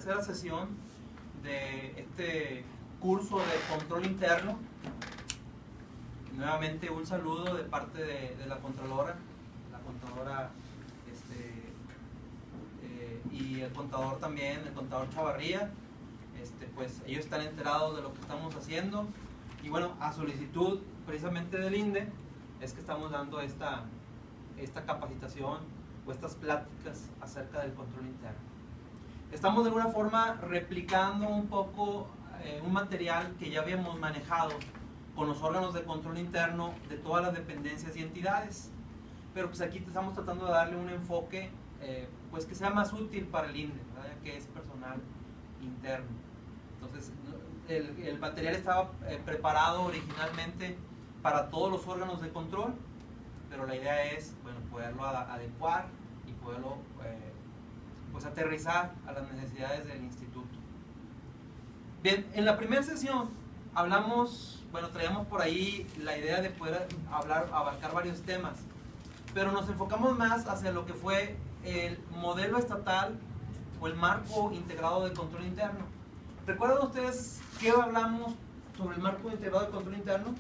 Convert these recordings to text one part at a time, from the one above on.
tercera sesión de este curso de control interno. Nuevamente un saludo de parte de la Contralora, y el contador también, el contador Chavarría. Pues ellos están enterados de lo que estamos haciendo, y bueno, a solicitud precisamente del INDE es que estamos dando esta capacitación o estas pláticas acerca del control interno. Estamos de alguna forma replicando un poco un material que ya habíamos manejado con los órganos de control interno de todas las dependencias y entidades, pero pues aquí estamos tratando de darle un enfoque pues que sea más útil para el INDE, ¿verdad? Que es personal interno. Entonces el material estaba preparado originalmente para todos los órganos de control, pero la idea es, bueno, poderlo adecuar y poderlo pues aterrizar a las necesidades del instituto. Bien, en la primera sesión hablamos, bueno, traíamos por ahí la idea de poder abarcar varios temas, pero nos enfocamos más hacia lo que fue el modelo estatal o el marco integrado de control interno. ¿Recuerdan ustedes qué hablamos sobre el marco integrado de control interno?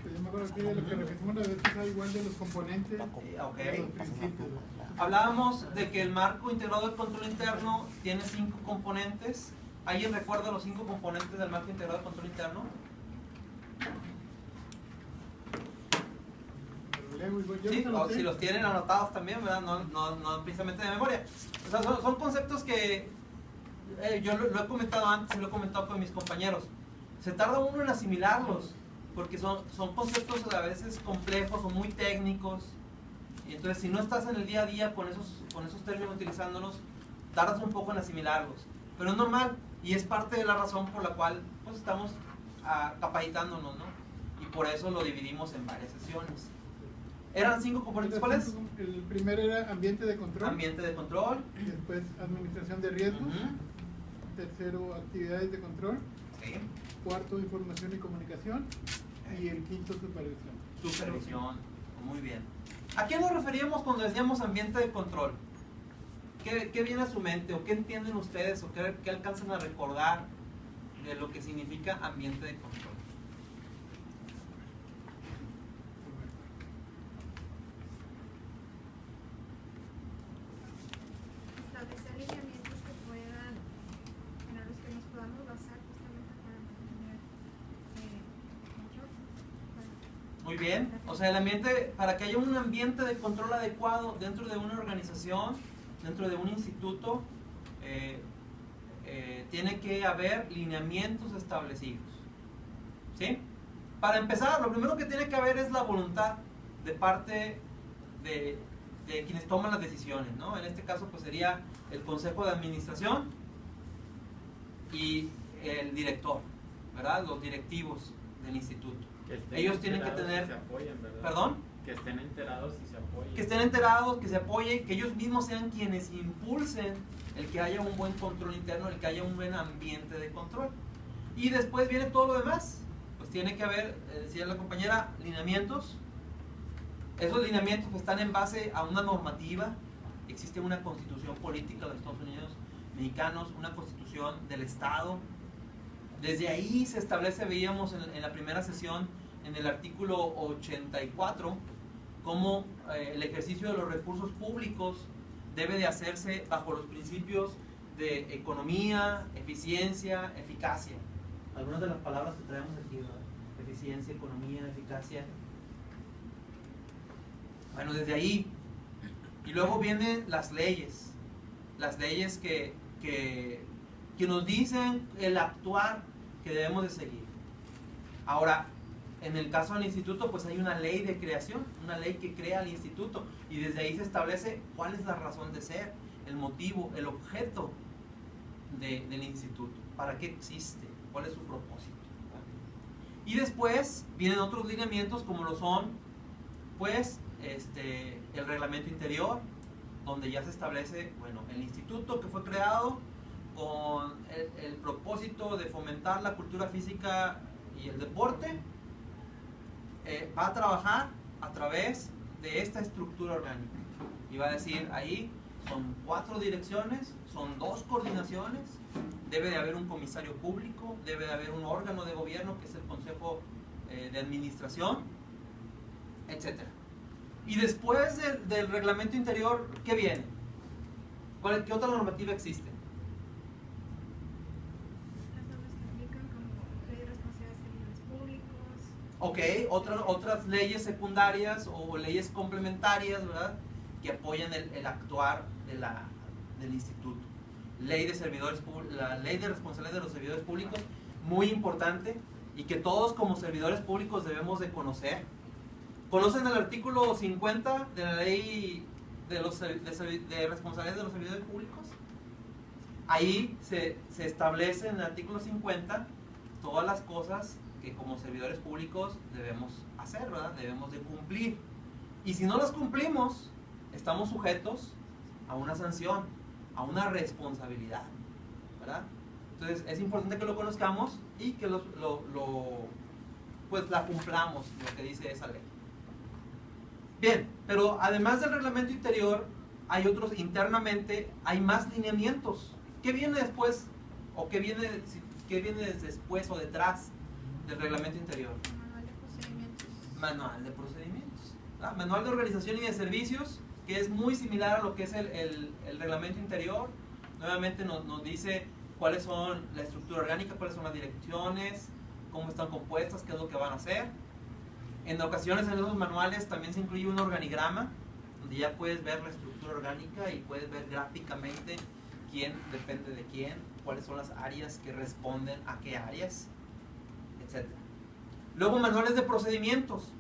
Yo me acuerdo que lo que repetimos las veces es igual de los componentes, Okay. de los principios. Hablábamos de que el marco integrado de control interno tiene 5 componentes. ¿Alguien recuerda los 5 componentes del marco integrado de control interno? Sí, o si los tienen anotados también, ¿verdad? No precisamente de memoria. O sea, son conceptos que yo lo he comentado antes y lo he comentado con mis compañeros. Se tarda uno en asimilarlos, porque son conceptos a veces complejos o muy técnicos. Y entonces, si no estás en el día a día con esos términos utilizándolos, tardas un poco en asimilarlos. Pero es normal y es parte de la razón por la cual pues, estamos capacitándonos, ¿no? Y por eso lo dividimos en varias sesiones. ¿Eran 5 componentes cuáles? El primero era ambiente de control. Ambiente de control. Después administración de riesgos. Tercero, actividades de control. Sí. Cuarto, información y comunicación. Y el quinto, supervisión. Supervisión. Muy bien. ¿A qué nos referíamos cuando decíamos ambiente de control? ¿Qué viene a su mente? ¿O qué entienden ustedes? ¿O qué alcanzan a recordar de lo que significa ambiente de control? Establecer lineamientos que puedan, en los que nos podamos basar justamente para mantener control. Muy bien, o sea, el ambiente, para que haya un ambiente de control adecuado dentro de una organización, dentro de un instituto, tiene que haber lineamientos establecidos. ¿Sí? Para empezar, lo primero que tiene que haber es la voluntad de parte de quienes toman las decisiones, ¿no? En este caso, pues sería el consejo de administración y el director, ¿verdad? Los directivos del instituto. Ellos tienen que tener... Se apoyen, ¿verdad? ¿Perdón? Que estén enterados y se apoyen. Que estén enterados, que se apoyen, que ellos mismos sean quienes impulsen el que haya un buen control interno, el que haya un buen ambiente de control. Y después viene todo lo demás. Pues tiene que haber, decía la compañera, lineamientos. Esos lineamientos están en base a una normativa. Existe una constitución política de los Estados Unidos mexicanos, una constitución del Estado. Desde ahí se establece, veíamos en la primera sesión, en el artículo 84, cómo el ejercicio de los recursos públicos debe de hacerse bajo los principios de economía, eficiencia, eficacia. Algunas de las palabras que traemos aquí, ¿verdad? Eficiencia, economía, eficacia. Bueno, desde ahí. Y luego vienen las leyes que nos dicen el actuar que debemos de seguir. Ahora, en el caso del instituto, pues hay una ley de creación, una ley que crea el instituto, y desde ahí se establece cuál es la razón de ser, el motivo, el objeto del instituto, para qué existe, cuál es su propósito. Y después vienen otros lineamientos como lo son, pues, el reglamento interior, donde ya se establece, bueno, el instituto que fue creado con el propósito de fomentar la cultura física y el deporte, va a trabajar a través de esta estructura orgánica. Y va a decir, ahí son 4 direcciones, son 2 coordinaciones, debe de haber un comisario público, debe de haber un órgano de gobierno que es el Consejo de Administración, etc. Y después del reglamento interior, ¿qué viene? ¿Qué otra normativa existe? Las normas que aplican como ley de responsabilidad de servidores públicos. Ok, otras leyes secundarias o leyes complementarias, ¿verdad? Que apoyan el actuar del instituto. Ley de servidores, la ley de responsabilidad de los servidores públicos, muy importante y que todos como servidores públicos debemos de conocer. ¿Conocen el artículo 50 de la ley de responsabilidad de los servidores públicos? Ahí se establece en el artículo 50 todas las cosas que como servidores públicos debemos hacer, ¿verdad? Debemos de cumplir. Y si no las cumplimos, estamos sujetos a una sanción, a una responsabilidad, ¿verdad? Entonces es importante que lo conozcamos y que pues la cumplamos, lo que dice esa ley. Bien, pero además del reglamento interior, hay otros internamente, hay más lineamientos. ¿Qué viene después? ¿O qué viene después o detrás del reglamento interior? Manual de procedimientos. Manual de procedimientos. ¿Ah? Manual de organización y de servicios, que es muy similar a lo que es el reglamento interior. Nuevamente nos dice cuáles son la estructura orgánica, cuáles son las direcciones, cómo están compuestas, qué es lo que van a hacer. En ocasiones en esos manuales también se incluye un organigrama, donde ya puedes ver la estructura orgánica y puedes ver gráficamente quién depende de quién, cuáles son las áreas que responden a qué áreas, etc. Luego manuales de procedimientos.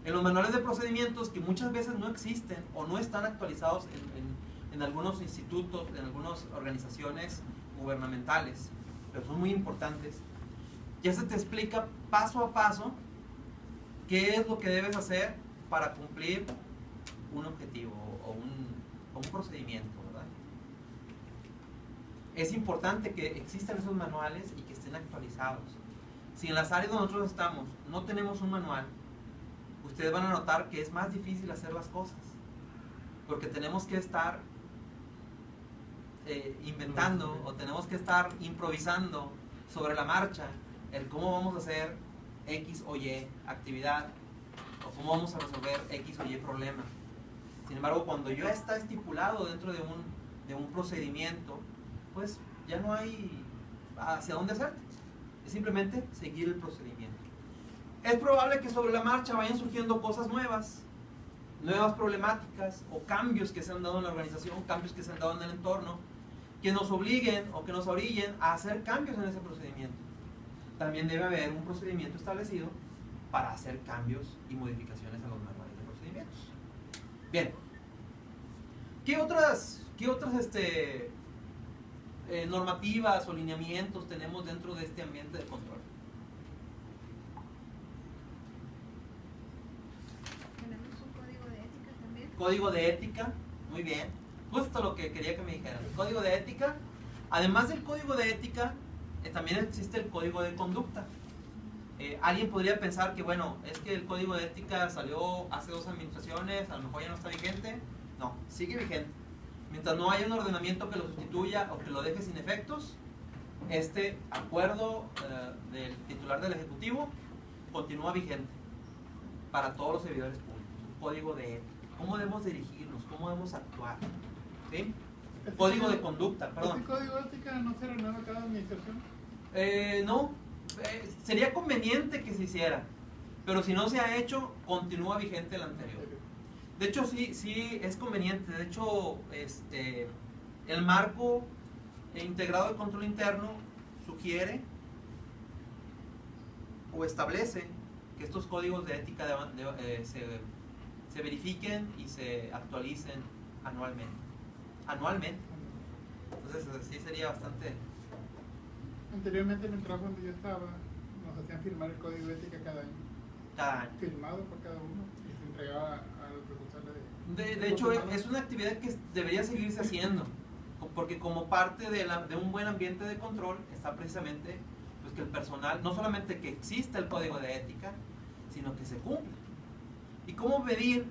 En los manuales de procedimientos que muchas veces no existen o no están actualizados en algunos institutos, en algunas organizaciones gubernamentales, pero son muy importantes. Ya se te explica paso a paso qué es lo que debes hacer para cumplir un objetivo o un procedimiento, ¿verdad? Es importante que existan esos manuales y que estén actualizados. Si en las áreas donde nosotros estamos no tenemos un manual, ustedes van a notar que es más difícil hacer las cosas, porque tenemos que estar inventando o tenemos que estar improvisando sobre la marcha el cómo vamos a hacer X o Y actividad o cómo vamos a resolver X o Y problema. Sin embargo, cuando ya está estipulado dentro de un procedimiento, pues ya no hay hacia dónde hacerte, es simplemente seguir el procedimiento. Es probable que sobre la marcha vayan surgiendo cosas nuevas problemáticas o cambios que se han dado en la organización, cambios que se han dado en el entorno, que nos obliguen o que nos orillen a hacer cambios en ese procedimiento. También debe haber un procedimiento establecido para hacer cambios y modificaciones a los manuales de procedimientos. Bien, ¿qué otras normativas o lineamientos tenemos dentro de este ambiente de control? Tenemos un código de ética también. Código de ética, muy bien, justo lo que quería que me dijeran. Código de ética. Además del código de ética, también existe el código de conducta. Alguien podría pensar que, bueno, es que el código de ética salió hace 2 administraciones, a lo mejor ya no está vigente. No, sigue vigente. Mientras no haya un ordenamiento que lo sustituya o que lo deje sin efectos, este acuerdo del titular del Ejecutivo continúa vigente para todos los servidores públicos. Un código de ética. ¿Cómo debemos dirigirnos? ¿Cómo debemos actuar? ¿Sí? Código de conducta, perdón. ¿Este código de ética no se renueva cada administración? No, sería conveniente que se hiciera, pero si no se ha hecho, continúa vigente el anterior. De hecho, sí es conveniente. De hecho, el marco integrado de control interno sugiere o establece que estos códigos de ética se verifiquen y se actualicen anualmente. Entonces, sí sería bastante. Anteriormente en el trabajo donde yo estaba, nos hacían firmar el código de ética cada año. Firmado por cada uno y se entregaba al responsable de hecho, es una actividad que debería seguirse haciendo, porque como parte de un buen ambiente de control está precisamente pues, que el personal, no solamente que exista el código de ética, sino que se cumpla. ¿Y cómo medir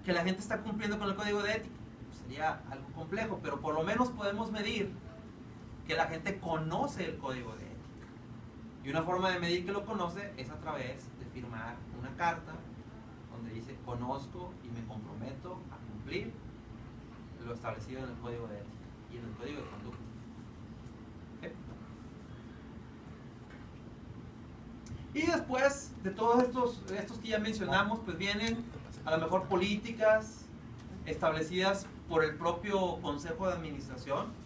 que la gente está cumpliendo con el código de ética? Pues sería algo complejo, pero por lo menos podemos medir que la gente conoce el código de ética. Y una forma de medir que lo conoce es a través de firmar una carta donde dice: conozco y me comprometo a cumplir lo establecido en el código de ética y en el código de conducta. ¿Okay? Y después de todos estos que ya mencionamos, pues vienen a lo mejor políticas establecidas por el propio Consejo de Administración.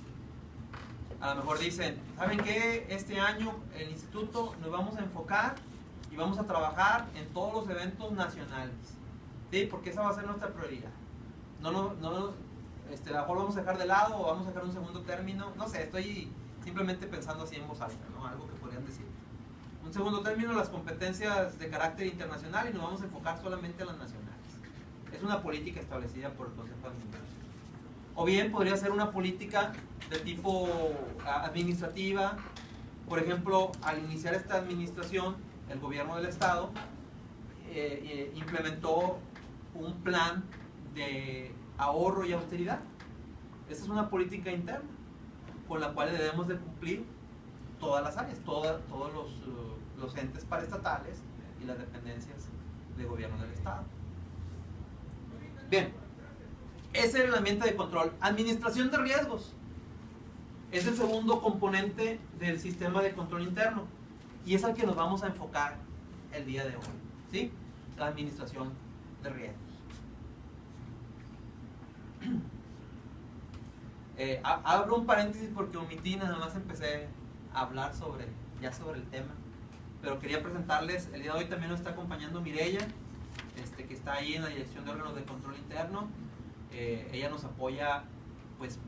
A lo mejor dicen: ¿saben qué? Este año el instituto nos vamos a enfocar y vamos a trabajar en todos los eventos nacionales, ¿sí? Porque esa va a ser nuestra prioridad. A lo mejor vamos a dejar de lado o vamos a dejar un segundo término. No sé, estoy simplemente pensando así en voz alta, ¿no? Algo que podrían decir. Un segundo término, las competencias de carácter internacional, y nos vamos a enfocar solamente en las nacionales. Es una política establecida por el Consejo de Administración. O bien podría ser una política de tipo administrativa. Por ejemplo, al iniciar esta administración, el gobierno del estado implementó un plan de ahorro y austeridad. Esa es una política interna con la cual debemos de cumplir todas las áreas, todos los entes paraestatales y las dependencias de gobierno del estado. Bien, ese es el ambiente de control. Administración de riesgos es el segundo componente del sistema de control interno y es al que nos vamos a enfocar el día de hoy, ¿sí? La administración de riesgos. Abro un paréntesis porque omití, nada más empecé a hablar sobre el tema, pero quería presentarles, el día de hoy también nos está acompañando Mireya, que está ahí en la Dirección de Órganos de Control Interno. Ella nos apoya pues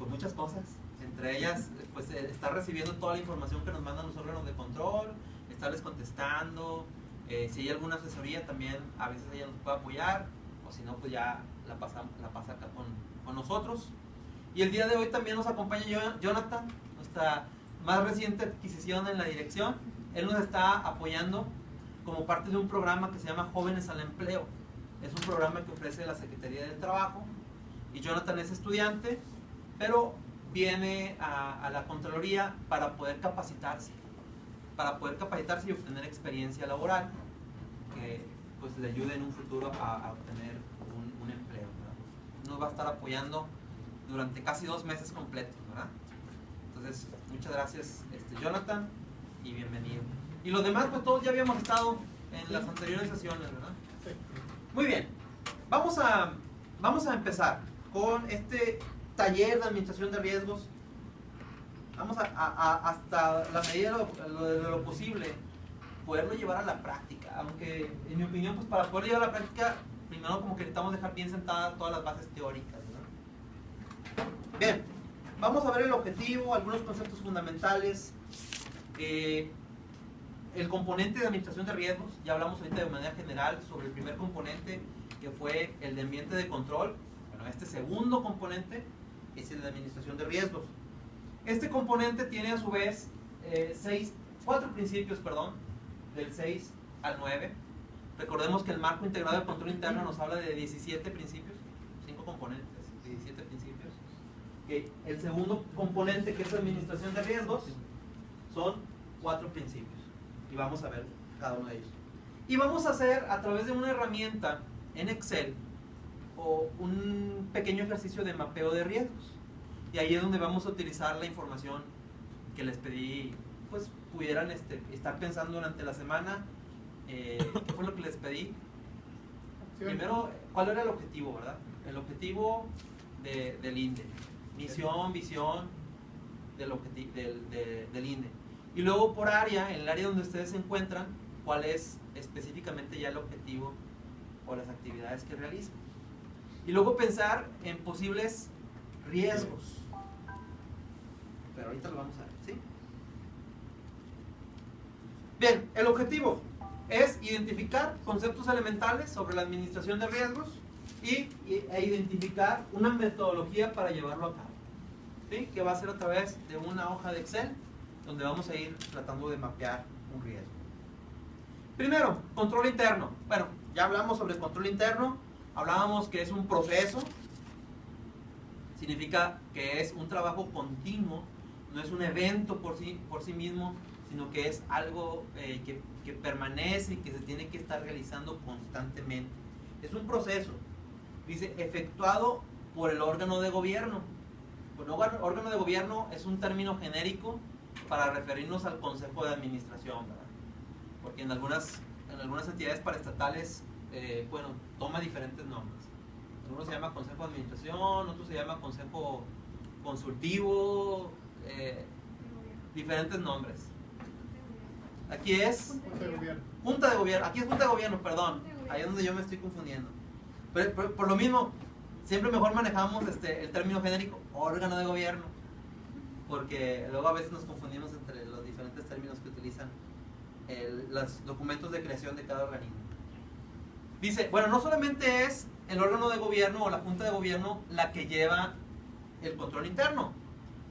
muchas cosas, entre ellas pues está recibiendo toda la información que nos mandan los órganos de control, estarles contestando, si hay alguna asesoría también a veces ella nos puede apoyar, o si no pues ya la pasa acá con nosotros. Y el día de hoy también nos acompaña Jonathan, nuestra más reciente adquisición en la dirección. Él nos está apoyando como parte de un programa que se llama Jóvenes al Empleo. Es un programa que ofrece la Secretaría del Trabajo, y Jonathan es estudiante, pero viene a la Contraloría para poder capacitarse y obtener experiencia laboral que pues le ayude en un futuro a obtener un empleo, ¿verdad? Nos va a estar apoyando durante casi 2 meses completos, ¿verdad? Entonces, muchas gracias, Jonathan, y bienvenido. Y los demás, pues todos ya habíamos estado en las anteriores sesiones, ¿verdad? Sí. Muy bien, vamos a empezar con este taller de administración de riesgos. Vamos hasta la medida de lo posible poderlo llevar a la práctica, aunque en mi opinión pues para poder llevar a la práctica primero como que necesitamos dejar bien sentadas todas las bases teóricas, ¿no? Bien, vamos a ver el objetivo, algunos conceptos fundamentales. El componente de administración de riesgos, ya hablamos ahorita de manera general sobre el primer componente, que fue el de ambiente de control. Bueno, este segundo componente es el de administración de riesgos. Este componente tiene a su vez 4 principios, del 6 al 9. Recordemos que el marco integrado de control interno nos habla de 17 principios, 5 componentes, 17 principios. El segundo componente, que es administración de riesgos, son 4 principios. Y vamos a ver cada uno de ellos. Y vamos a hacer a través de una herramienta en Excel o un pequeño ejercicio de mapeo de riesgos. Y ahí es donde vamos a utilizar la información que les pedí, pues pudieran estar pensando durante la semana. ¿Qué fue lo que les pedí? Primero, ¿cuál era el objetivo, verdad? El objetivo del INDE. Misión, visión del INDE. Y luego por área, en el área donde ustedes se encuentran, cuál es específicamente ya el objetivo o las actividades que realizan. Y luego pensar en posibles riesgos. Pero ahorita lo vamos a ver, ¿sí? Bien, el objetivo es identificar conceptos elementales sobre la administración de riesgos e identificar una metodología para llevarlo a cabo, ¿sí? Que va a ser a través de una hoja de Excel donde vamos a ir tratando de mapear un riesgo. Primero, control interno. Bueno, ya hablamos sobre el control interno. Hablábamos que es un proceso. Significa que es un trabajo continuo. No es un evento por sí mismo, sino que es algo que permanece y que se tiene que estar realizando constantemente. Es un proceso. Dice, efectuado por el órgano de gobierno. Bueno, órgano de gobierno es un término genérico para referirnos al consejo de administración, ¿verdad? Porque en algunas entidades paraestatales, bueno, toma diferentes nombres. Uno se llama consejo de administración, otro se llama consejo consultivo, diferentes nombres. Aquí es Junta de Gobierno. Aquí es Junta de Gobierno, perdón. Ahí es donde yo me estoy confundiendo. Pero por lo mismo, siempre mejor manejamos el término genérico, órgano de gobierno, porque luego a veces nos confundimos entre los diferentes términos que utilizan los documentos de creación de cada organismo. Dice, bueno, no solamente es el órgano de gobierno o la Junta de Gobierno la que lleva el control interno.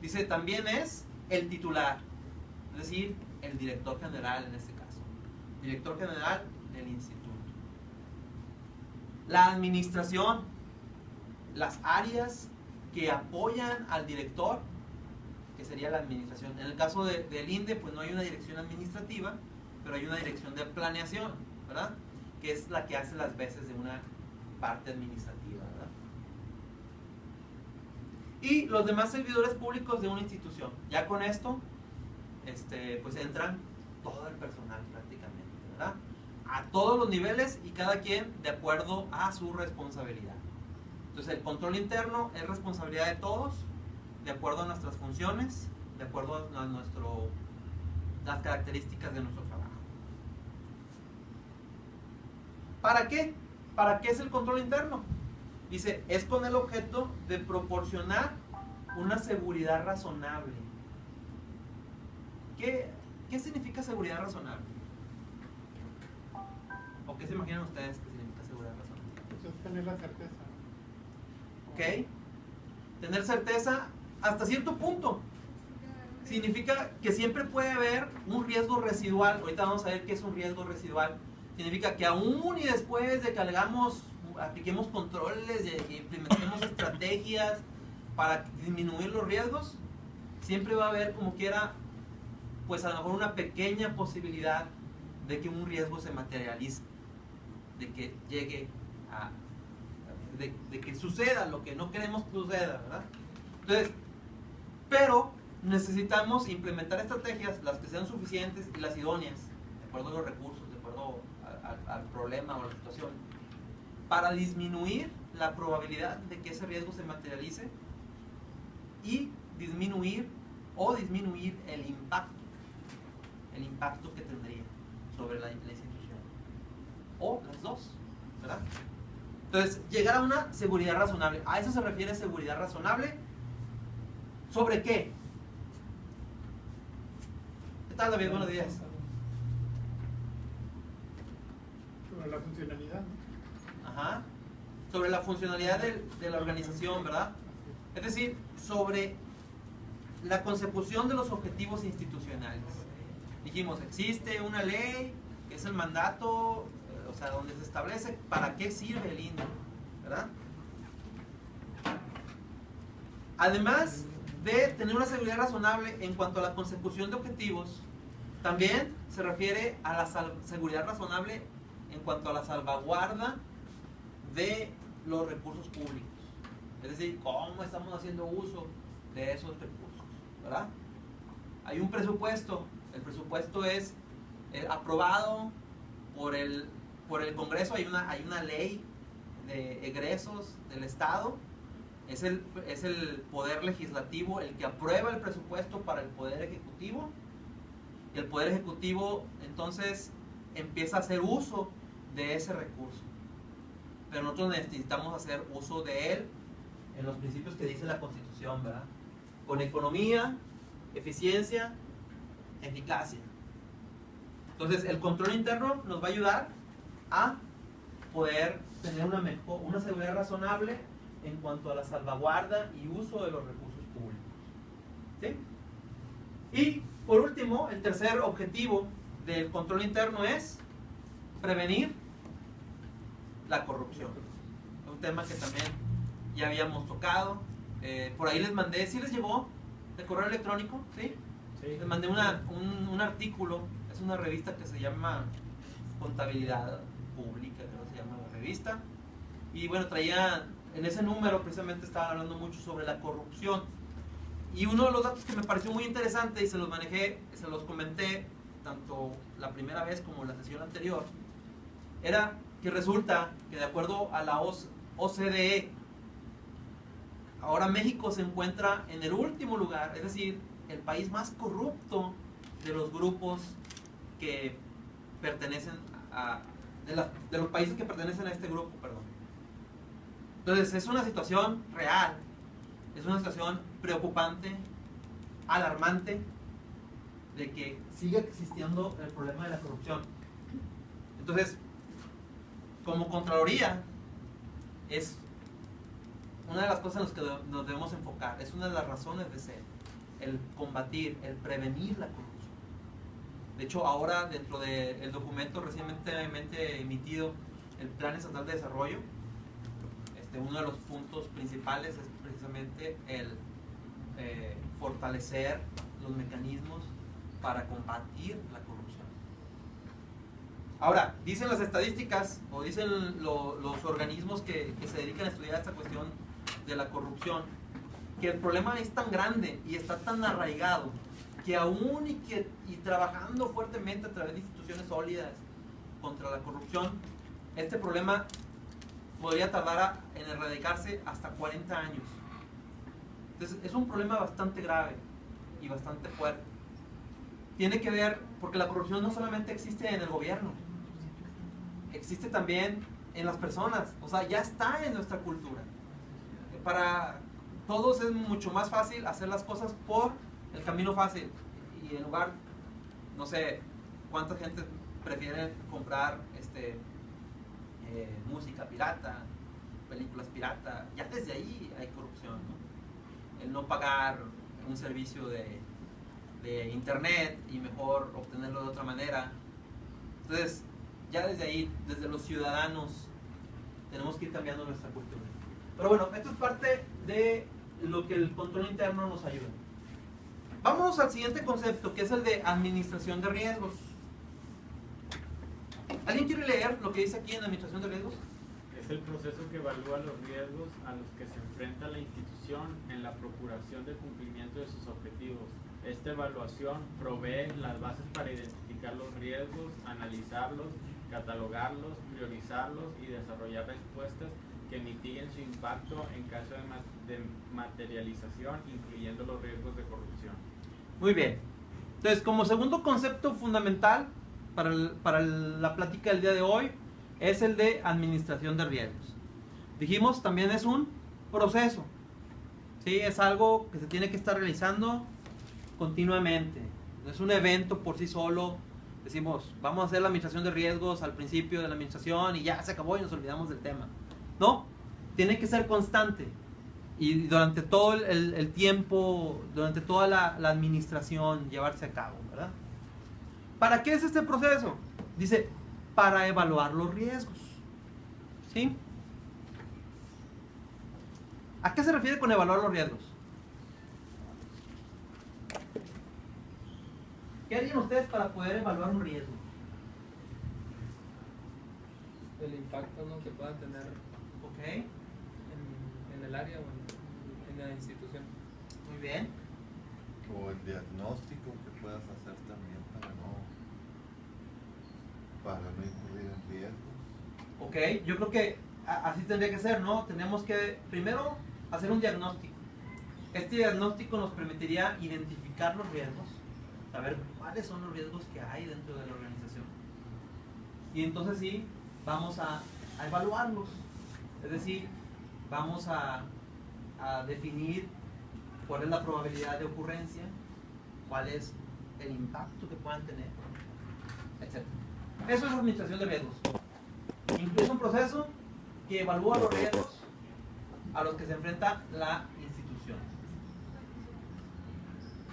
Dice, también es el titular, es decir, el director general en este caso. Director general del instituto. La administración, las áreas que apoyan al director, que sería la administración. En el caso del INDE, pues no hay una dirección administrativa, pero hay una dirección de planeación, ¿verdad? Que es la que hace las veces de una parte administrativa, ¿verdad? Y los demás servidores públicos de una institución. Ya con esto, pues entran todo el personal prácticamente, ¿verdad? A todos los niveles y cada quien de acuerdo a su responsabilidad. Entonces el control interno es responsabilidad de todos, de acuerdo a nuestras funciones, de acuerdo a las características de nuestro trabajo. ¿Para qué? ¿Para qué es el control interno? Dice, es con el objeto de proporcionar una seguridad razonable. ¿Qué significa seguridad razonable? ¿O qué se imaginan ustedes que significa seguridad razonable? Eso es tener la certeza. ¿Ok? Tener certeza hasta cierto punto. Significa que siempre puede haber un riesgo residual. Ahorita vamos a ver qué es un riesgo residual. Significa que aún y después de que apliquemos controles, de implementemos estrategias para disminuir los riesgos, siempre va a haber como quiera, pues a lo mejor una pequeña posibilidad de que un riesgo se materialice, de que llegue a, de que suceda lo que no queremos que suceda, ¿verdad? Entonces, pero necesitamos implementar estrategias, las que sean suficientes y las idóneas, de acuerdo a los recursos, de acuerdo al problema o a la situación, para disminuir la probabilidad de que ese riesgo se materialice y disminuir el impacto que tendría sobre la institución, o las dos, ¿verdad? Entonces, llegar a una seguridad razonable. A eso se refiere seguridad razonable. ¿Sobre qué? ¿Qué tal, David? Buenos días. Sobre la funcionalidad, ¿no? Ajá. Sobre la funcionalidad de la organización, ¿verdad? Es decir, sobre la consecución de los objetivos institucionales. Dijimos, existe una ley que es el mandato, o sea, donde se establece para qué sirve el INDE, ¿verdad? Además de tener una seguridad razonable en cuanto a la consecución de objetivos, también se refiere a la seguridad razonable en cuanto a la salvaguarda de los recursos públicos. Es decir, cómo estamos haciendo uso de esos recursos, ¿verdad? Hay un presupuesto, el presupuesto es aprobado por el Congreso, hay una ley de egresos del Estado, es el Poder Legislativo el que aprueba el presupuesto para el Poder Ejecutivo, y el Poder Ejecutivo entonces empieza a hacer uso de ese recurso, pero nosotros necesitamos hacer uso de él en los principios que dice la Constitución, ¿verdad? Con economía, eficiencia, eficacia. Entonces el control interno nos va a ayudar a poder tener una seguridad razonable en cuanto a la salvaguarda y uso de los recursos públicos. ¿Sí? Y por último, el tercer objetivo del control interno es prevenir la corrupción. Un tema que también ya habíamos tocado. Por ahí les mandé, ¿sí les llegó de correo electrónico? ¿Sí? Sí. Les mandé un artículo, es una revista que se llama Contabilidad Pública, creo que se llama la revista. Y bueno, traía, en ese número precisamente estaban hablando mucho sobre la corrupción. Y uno de los datos que me pareció muy interesante y se los manejé, se los comenté tanto la primera vez como la sesión anterior, era que resulta que de acuerdo a la OCDE, ahora México se encuentra en el último lugar, es decir, el país más corrupto de los grupos que pertenecen de los países que pertenecen a este grupo, perdón. Entonces es una situación real, es una situación preocupante, alarmante, de que siga existiendo el problema de la corrupción. Entonces, como Contraloría, es una de las cosas en las que nos debemos enfocar, es una de las razones de ser, el combatir, el prevenir la corrupción. De hecho, ahora dentro del documento recientemente emitido, el Plan Estatal de Desarrollo, uno de los puntos principales es precisamente el fortalecer los mecanismos para combatir la corrupción. Ahora, dicen las estadísticas o dicen los organismos que se dedican a estudiar esta cuestión de la corrupción, que el problema es tan grande y está tan arraigado que aún y trabajando fuertemente a través de instituciones sólidas contra la corrupción, este problema podría tardar en erradicarse hasta 40 años. Entonces es un problema bastante grave y bastante fuerte. Tiene que ver, porque la corrupción no solamente existe en el gobierno, existe también en las personas, o sea, ya está en nuestra cultura. Para todos es mucho más fácil hacer las cosas por el camino fácil, y en lugar, no sé, cuánta gente prefiere comprar música pirata, películas pirata. Ya desde ahí hay corrupción, ¿no? El no pagar un servicio de internet y mejor obtenerlo de otra manera. Entonces, ya desde ahí, desde los ciudadanos, tenemos que ir cambiando nuestra cultura. Pero bueno, esto es parte de lo que el control interno nos ayuda. Vamos al siguiente concepto, que es el de administración de riesgos. ¿Alguien quiere leer lo que dice aquí en administración de riesgos? Es el proceso que evalúa los riesgos a los que se enfrenta la institución en la procuración del cumplimiento de sus objetivos. Esta evaluación provee las bases para identificar los riesgos, analizarlos, catalogarlos, priorizarlos y desarrollar respuestas que mitiguen su impacto en caso de materialización, incluyendo los riesgos de corrupción. Muy bien. Entonces, como segundo concepto fundamental para la plática del día de hoy, es el de administración de riesgos. Dijimos, también es un proceso, ¿sí? Es algo que se tiene que estar realizando continuamente. No es un evento por sí solo. Decimos, vamos a hacer la administración de riesgos al principio de la administración y ya se acabó y nos olvidamos del tema. No, tiene que ser constante. Y durante todo el tiempo, durante toda la administración, llevarse a cabo, ¿verdad? ¿Para qué es este proceso? Dice, para evaluar los riesgos. ¿Sí? ¿A qué se refiere con evaluar los riesgos? ¿Qué harían ustedes para poder evaluar un riesgo? El impacto, ¿no?, que pueda tener Ok. en el área o en la institución. Muy bien. O el diagnóstico que puedas hacer también para no incurrir en riesgos. Ok, yo creo que así tendría que ser, ¿no? Tenemos que primero hacer un diagnóstico. Este diagnóstico nos permitiría identificar los riesgos, saber cuáles son los riesgos que hay dentro de la organización. Y entonces sí, vamos a evaluarlos. Es decir, vamos a definir cuál es la probabilidad de ocurrencia, cuál es el impacto que puedan tener, etc. Eso es administración de riesgos. Incluye un proceso que evalúa los riesgos a los que se enfrenta la institución.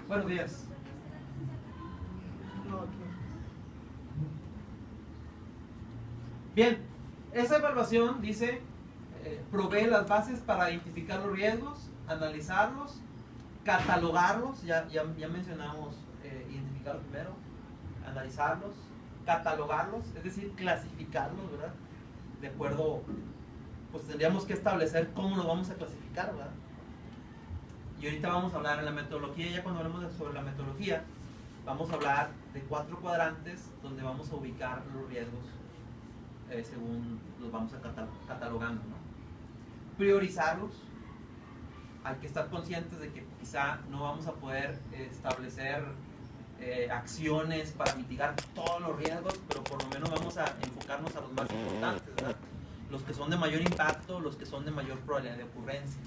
Buenos días. Bien, esa evaluación dice, provee las bases para identificar los riesgos, analizarlos, catalogarlos, ya mencionamos identificarlos primero, analizarlos, catalogarlos, es decir, clasificarlos, ¿verdad? De acuerdo, pues tendríamos que establecer cómo los vamos a clasificar, ¿verdad? Y ahorita vamos a hablar en la metodología, ya cuando hablemos sobre la metodología, vamos a hablar de 4 cuadrantes donde vamos a ubicar los riesgos según los vamos a catalogando, ¿no? Priorizarlos. Hay que estar conscientes de que quizá no vamos a poder establecer acciones para mitigar todos los riesgos, pero por lo menos vamos a enfocarnos a los más importantes, ¿verdad? Los que son de mayor impacto, los que son de mayor probabilidad de ocurrencia.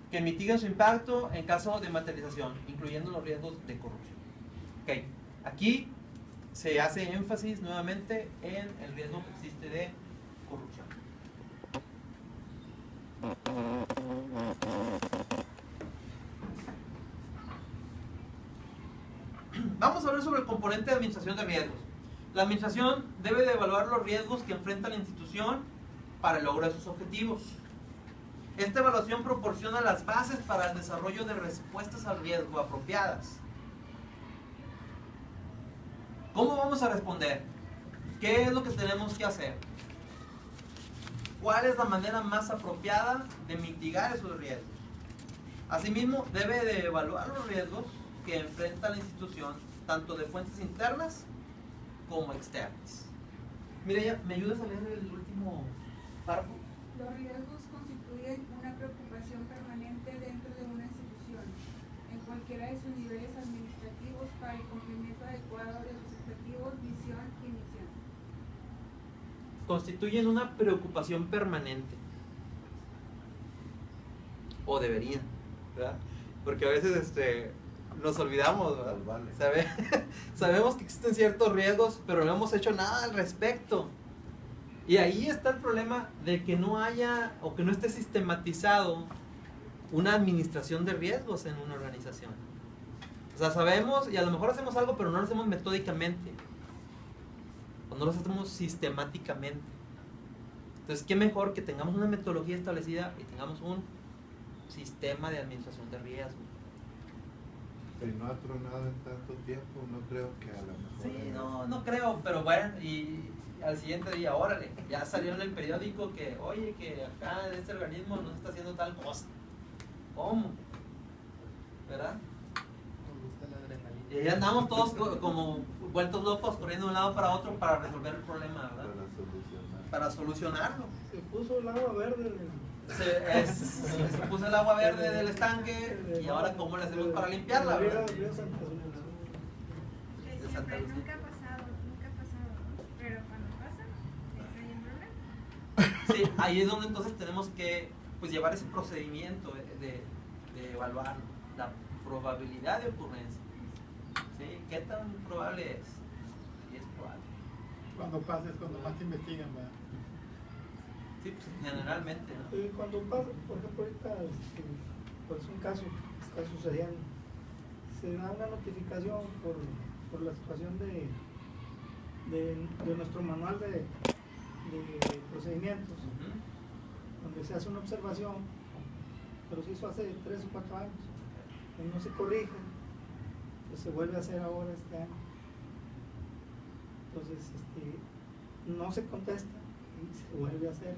Que mitiguen su impacto en caso de materialización, incluyendo los riesgos de corrupción. Ok, aquí se hace énfasis nuevamente en el riesgo que existe de corrupción. Vamos a hablar sobre el componente de administración de riesgos. La administración debe de evaluar los riesgos que enfrenta la institución para el logro de sus objetivos. Esta evaluación proporciona las bases para el desarrollo de respuestas al riesgo apropiadas. ¿Cómo vamos a responder? ¿Qué es lo que tenemos que hacer? ¿Cuál es la manera más apropiada de mitigar esos riesgos? Asimismo, debe de evaluar los riesgos que enfrenta la institución, tanto de fuentes internas como externas. Mireya, ¿me ayudas a leer el último párrafo? Los riesgos constituyen una preocupación permanente dentro de una institución, en cualquiera de sus niveles administrativos, para el cumplimiento adecuado de sus objetivos, visión y misión. Constituyen una preocupación permanente. O deberían, ¿verdad? Porque a veces nos olvidamos, ¿verdad? Vale. Sabemos que existen ciertos riesgos, pero no hemos hecho nada al respecto. Y ahí está el problema de que no haya o que no esté sistematizado una administración de riesgos en una organización. O sea, sabemos y a lo mejor hacemos algo, pero no lo hacemos metódicamente. O no lo hacemos sistemáticamente. Entonces, ¿qué mejor que tengamos una metodología establecida y tengamos un sistema de administración de riesgos? Si no ha tronado en tanto tiempo, no creo que a lo mejor... Sí, no creo, pero bueno, y al siguiente día, órale, ya salió en el periódico que, oye, que acá en este organismo no se está haciendo tal cosa. ¿Cómo? ¿Verdad? Nos gusta la adrenalina. Y ya andamos todos como vueltos locos, corriendo de un lado para otro para resolver el problema, ¿verdad? Para solucionarlo. Se puso el agua verde. Se puso el agua verde del estanque y ahora ¿cómo le hacemos para limpiarla, verdad? Siempre, nunca ha pasado, ¿no? Pero cuando pasa, hay un problema. Sí, ahí es donde entonces tenemos que pues llevar ese procedimiento de evaluar la probabilidad de ocurrencia. ¿Sí? ¿Qué tan probable es? Sí, es probable. Cuando pasa es cuando más te investigan, ¿verdad? Sí, pues generalmente, ¿no? Cuando pasa, por ejemplo, ahorita, pues un caso que está sucediendo, se da una notificación por la situación de nuestro manual de procedimientos, donde se hace una observación, pero se hizo hace 3 o 4 años, y no se corrige, pues se vuelve a hacer ahora este año. Entonces, no se contesta y se vuelve a hacer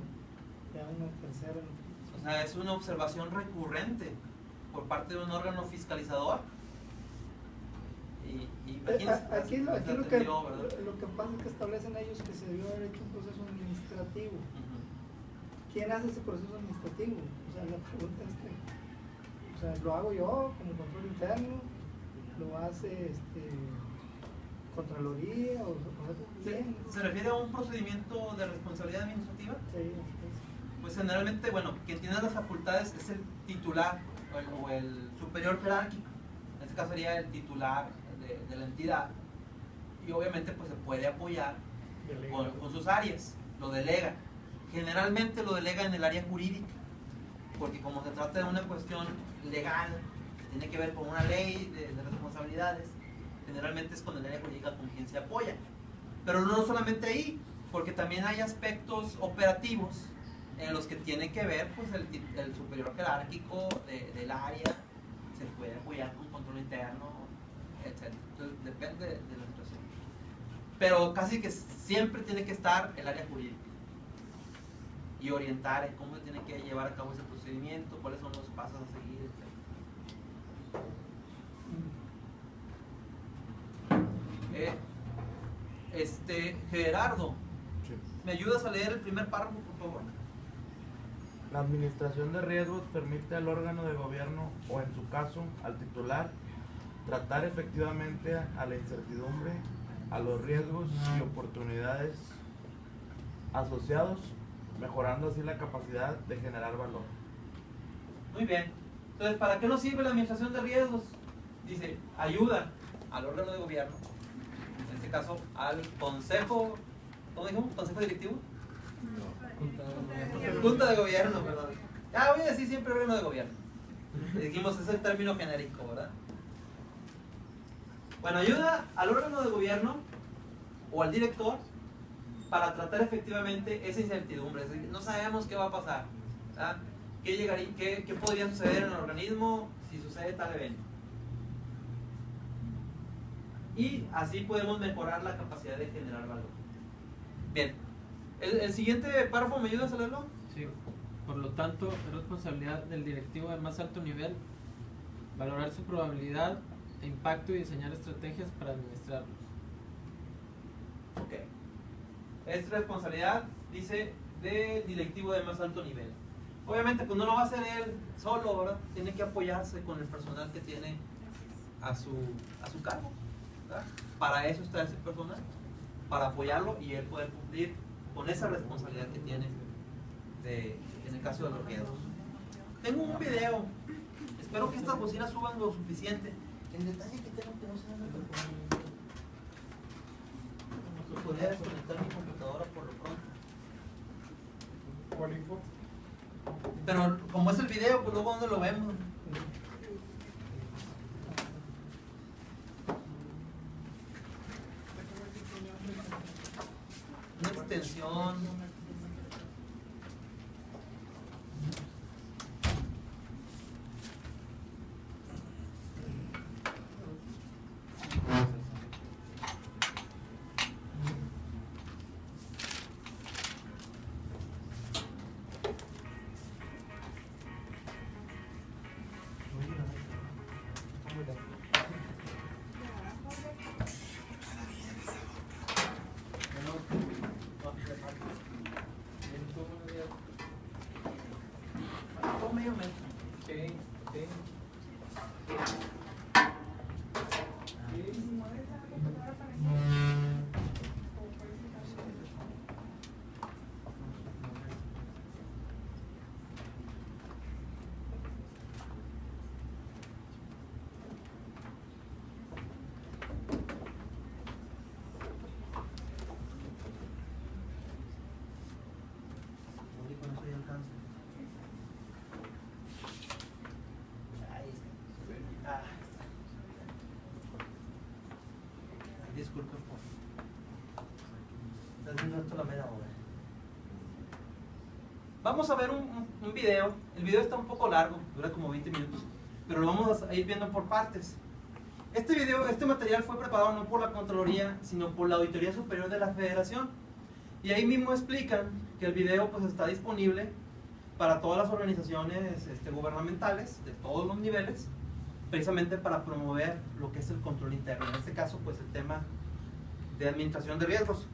ya una tercera notificación. O sea, es una observación recurrente por parte de un órgano fiscalizador. Y imagínense, aquí lo que pasa es que establecen ellos que se debió haber hecho un proceso administrativo. ¿Quién hace ese proceso administrativo? O sea, la pregunta es que, o sea, lo hago yo como control interno, lo hace Contraloría o ¿quién? ¿Se refiere a un procedimiento de responsabilidad administrativa? Sí, pues generalmente, bueno, quien tiene las facultades es el titular o el superior jerárquico. En este caso sería el titular de la entidad. Y obviamente pues se puede apoyar con sus áreas, lo delega. Generalmente lo delega en el área jurídica, porque como se trata de una cuestión legal, que tiene que ver con una ley de responsabilidades, generalmente es con el área jurídica con quien se apoya. Pero no solamente ahí, porque también hay aspectos operativos en los que tiene que ver pues, el superior jerárquico del área, se puede apoyar con control interno, etc. Entonces depende de la situación. Pero casi que siempre tiene que estar el área jurídica y orientar en cómo se tiene que llevar a cabo ese procedimiento, cuáles son los pasos a seguir, etc. Gerardo, Sí. ¿me ayudas a leer el primer párrafo, por favor? La administración de riesgos permite al órgano de gobierno, o en su caso, al titular, tratar efectivamente a la incertidumbre, a los riesgos y oportunidades asociados, mejorando así la capacidad de generar valor. Muy bien. Entonces, ¿para qué nos sirve la administración de riesgos? Dice, ayuda al órgano de gobierno, en este caso al consejo, ¿cómo dijimos? ¿Consejo directivo? Junta de gobierno, perdón. Ya voy a decir siempre órgano de gobierno. Dijimos, es el término genérico, ¿verdad? Bueno, ayuda al órgano de gobierno o al director para tratar efectivamente esa incertidumbre. Es decir, no sabemos qué va a pasar, ¿verdad? ¿Qué podría suceder en el organismo si sucede tal evento? Y así podemos mejorar la capacidad de generar valor. Bien, el siguiente párrafo, ¿me ayudas a leerlo? Sí. Por lo tanto, es responsabilidad del directivo de más alto nivel valorar su probabilidad e impacto y diseñar estrategias para administrarlos. Ok. Es responsabilidad, dice, del directivo de más alto nivel. Obviamente, pues no lo va a hacer él solo, ¿verdad? Tiene que apoyarse con el personal que tiene a su cargo, ¿verdad? Para eso está ese personal, para apoyarlo y él poder cumplir con esa responsabilidad que tiene en el caso de los riesgos. Tengo un video, espero que estas bocinas suban lo suficiente. El detalle que tengo que no se me podría desconectar mi computadora por lo pronto. Pero como es el video, pues luego ¿dónde lo vemos? Una extensión. Disculpen por estar viendo esto a la media hora. Vamos a ver un video. El video está un poco largo, dura como 20 minutos, pero lo vamos a ir viendo por partes. Este material fue preparado no por la Contraloría, sino por la Auditoría Superior de la Federación. Y ahí mismo explican que el video pues está disponible para todas las organizaciones gubernamentales de todos los niveles, precisamente para promover lo que es el control interno. En este caso, pues el tema de administración de riesgos.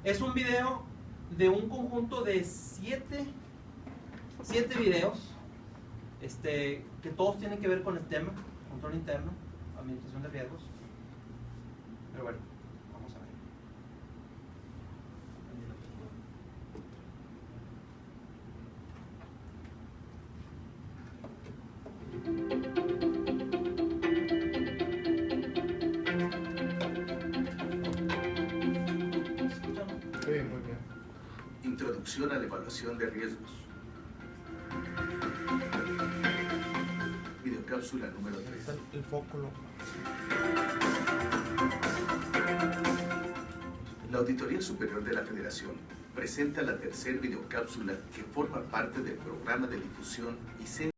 Es un video de un conjunto de 7 videos, que todos tienen que ver con el tema, control interno, administración de riesgos. Pero bueno, vamos a ver. Sí, muy bien. Introducción a la evaluación de riesgos. Videocápsula número 3. El foco, loco. La Auditoría Superior de la Federación presenta la tercera videocápsula que forma parte del programa de difusión y